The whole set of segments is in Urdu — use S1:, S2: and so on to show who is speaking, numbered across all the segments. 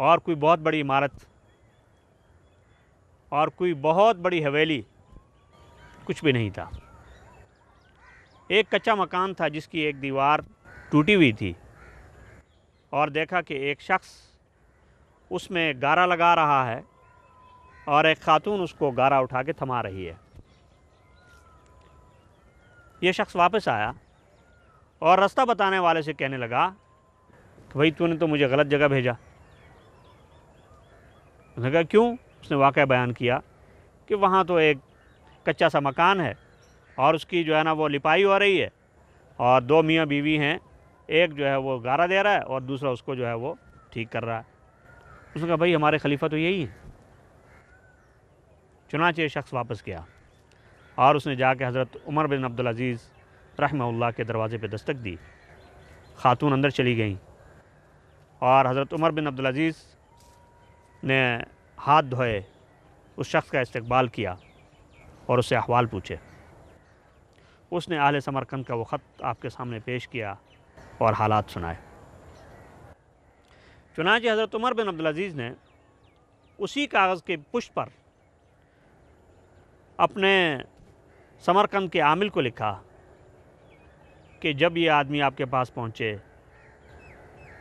S1: اور کوئی بہت بڑی عمارت اور کوئی بہت بڑی حویلی کچھ بھی نہیں تھا۔ ایک کچا مکان تھا جس کی ایک دیوار ٹوٹی ہوئی تھی، اور دیکھا کہ ایک شخص اس میں گارا لگا رہا ہے اور ایک خاتون اس کو گارا اٹھا کے تھما رہی ہے۔ یہ شخص واپس آیا اور راستہ بتانے والے سے کہنے لگا کہ بھائی تو نے تو مجھے غلط جگہ بھیجا۔ اس نے کہا کیوں؟ اس نے واقعہ بیان کیا کہ وہاں تو ایک کچا سا مکان ہے اور اس کی جو ہے نا وہ لپائی ہو رہی ہے، اور دو میاں بیوی ہیں، ایک جو ہے وہ گارا دے رہا ہے اور دوسرا اس کو جو ہے وہ ٹھیک کر رہا ہے۔ اس نے کہا بھائی ہمارے خلیفہ تو یہی ہیں۔ چنانچہ یہ شخص واپس گیا اور اس نے جا کے حضرت عمر بن عبدالعزیز رحمہ اللہ کے دروازے پہ دستک دی۔ خاتون اندر چلی گئیں اور حضرت عمر بن عبدالعزیز نے ہاتھ دھوئے، اس شخص کا استقبال کیا اور اس سے احوال پوچھے۔ اس نے اہل سمرقند کا وہ خط آپ کے سامنے پیش کیا اور حالات سنائے۔ چنانچہ حضرت عمر بن عبدالعزیز نے اسی کاغذ کے پشت پر اپنے سمرقند کے عامل کو لکھا کہ جب یہ آدمی آپ کے پاس پہنچے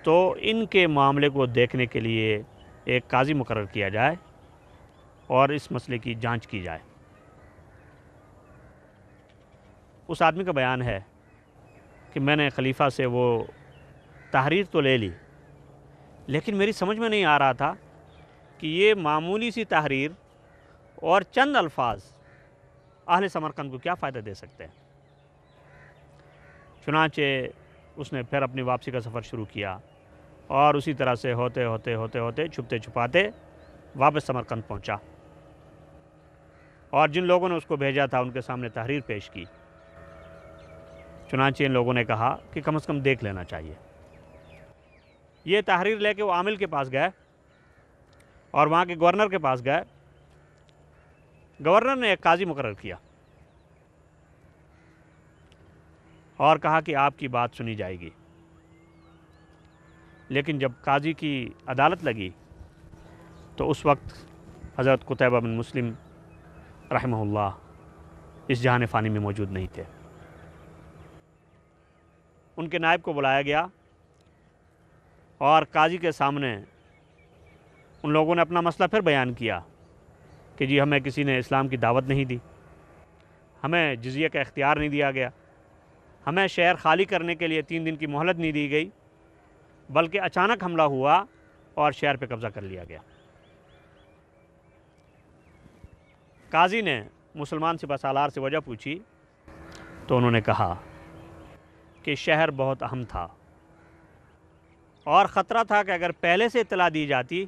S1: تو ان کے معاملے کو دیکھنے کے لیے ایک قاضی مقرر کیا جائے اور اس مسئلے کی جانچ کی جائے۔ اس آدمی کا بیان ہے کہ میں نے خلیفہ سے وہ تحریر تو لے لی، لیکن میری سمجھ میں نہیں آ رہا تھا کہ یہ معمولی سی تحریر اور چند الفاظ اہل سمرقند کو کیا فائدہ دے سکتے ہیں۔ چنانچہ اس نے پھر اپنی واپسی کا سفر شروع کیا اور اسی طرح سے ہوتے چھپتے چھپاتے واپس سمرقند پہنچا، اور جن لوگوں نے اس کو بھیجا تھا ان کے سامنے تحریر پیش کی۔ چنانچہ ان لوگوں نے کہا کہ کم از کم دیکھ لینا چاہیے۔ یہ تحریر لے کے وہ عامل کے پاس گئے اور وہاں کے گورنر کے پاس گئے۔ گورنر نے ایک قاضی مقرر کیا اور کہا کہ آپ کی بات سنی جائے گی، لیکن جب قاضی کی عدالت لگی تو اس وقت حضرت قتیبہ بن مسلم رحمہ اللہ اس جہان فانی میں موجود نہیں تھے۔ ان کے نائب کو بلایا گیا اور قاضی کے سامنے ان لوگوں نے اپنا مسئلہ پھر بیان کیا کہ جی ہمیں کسی نے اسلام کی دعوت نہیں دی، ہمیں جزیہ کا اختیار نہیں دیا گیا، ہمیں شہر خالی کرنے کے لیے 3 دن کی مہلت نہیں دی گئی، بلکہ اچانک حملہ ہوا اور شہر پہ قبضہ کر لیا گیا۔ قاضی نے مسلمان سپہ سالار سے وجہ پوچھی تو انہوں نے کہا کہ شہر بہت اہم تھا اور خطرہ تھا کہ اگر پہلے سے اطلاع دی جاتی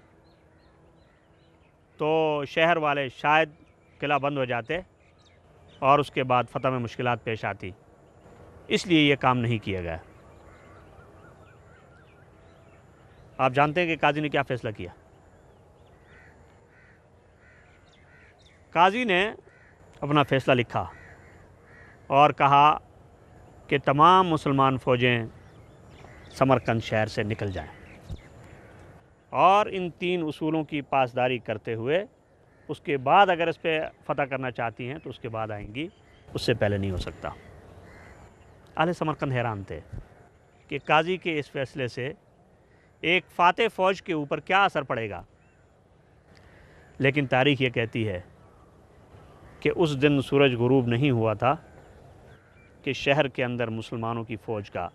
S1: تو شہر والے شاید قلعہ بند ہو جاتے اور اس کے بعد فتح میں مشکلات پیش آتی، اس لیے یہ کام نہیں کیا گیا۔ آپ جانتے ہیں کہ قاضی نے کیا فیصلہ کیا؟ قاضی نے اپنا فیصلہ لکھا اور کہا کہ تمام مسلمان فوجیں سمرقند شہر سے نکل جائیں اور ان 3 اصولوں کی پاسداری کرتے ہوئے اس کے بعد اگر اس پہ فتح کرنا چاہتی ہیں تو اس کے بعد آئیں گی، اس سے پہلے نہیں ہو سکتا۔ اہل سمرقند حیران تھے کہ قاضی کے اس فیصلے سے ایک فاتح فوج کے اوپر کیا اثر پڑے گا، لیکن تاریخ یہ کہتی ہے کہ اس دن سورج غروب نہیں ہوا تھا کہ شہر کے اندر مسلمانوں کی فوج کا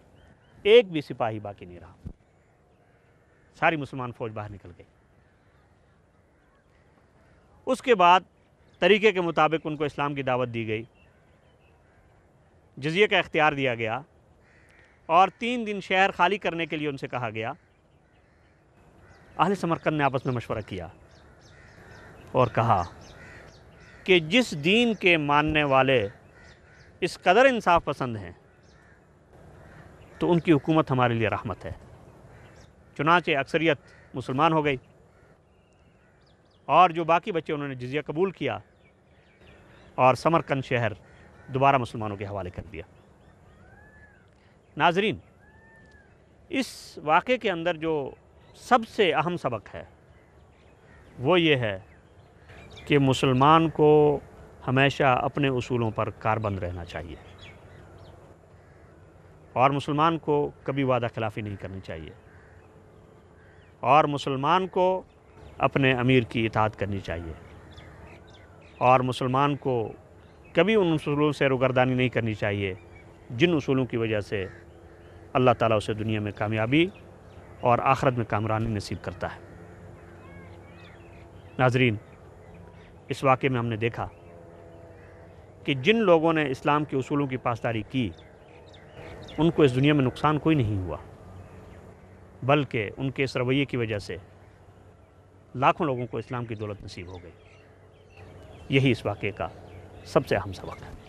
S1: ایک بھی سپاہی باقی نہیں رہا، ساری مسلمان فوج باہر نکل گئی۔ اس کے بعد طریقے کے مطابق ان کو اسلام کی دعوت دی گئی، جزیے کا اختیار دیا گیا اور 3 دن شہر خالی کرنے کے لیے ان سے کہا گیا۔ اہل سمرقند نے آپس میں مشورہ کیا اور کہا کہ جس دین کے ماننے والے اس قدر انصاف پسند ہیں تو ان کی حکومت ہمارے لیے رحمت ہے۔ چنانچہ اکثریت مسلمان ہو گئی اور جو باقی بچے انہوں نے جزیہ قبول کیا اور سمرقند شہر دوبارہ مسلمانوں کے حوالے کر دیا۔ ناظرین، اس واقعے کے اندر جو سب سے اہم سبق ہے وہ یہ ہے کہ مسلمان کو ہمیشہ اپنے اصولوں پر کاربند رہنا چاہیے اور مسلمان کو کبھی وعدہ خلافی نہیں کرنی چاہیے اور مسلمان کو اپنے امیر کی اطاعت کرنی چاہیے اور مسلمان کو کبھی ان اصولوں سے روگردانی نہیں کرنی چاہیے جن اصولوں کی وجہ سے اللہ تعالیٰ اسے دنیا میں کامیابی اور آخرت میں کامرانی نصیب کرتا ہے۔ ناظرین، اس واقعے میں ہم نے دیکھا کہ جن لوگوں نے اسلام کے اصولوں کی پاسداری کی ان کو اس دنیا میں نقصان کوئی نہیں ہوا، بلکہ ان کے اس رویے کی وجہ سے لاکھوں لوگوں کو اسلام کی دولت نصیب ہو گئی۔ یہی اس واقعے کا سب سے اہم سبق ہے۔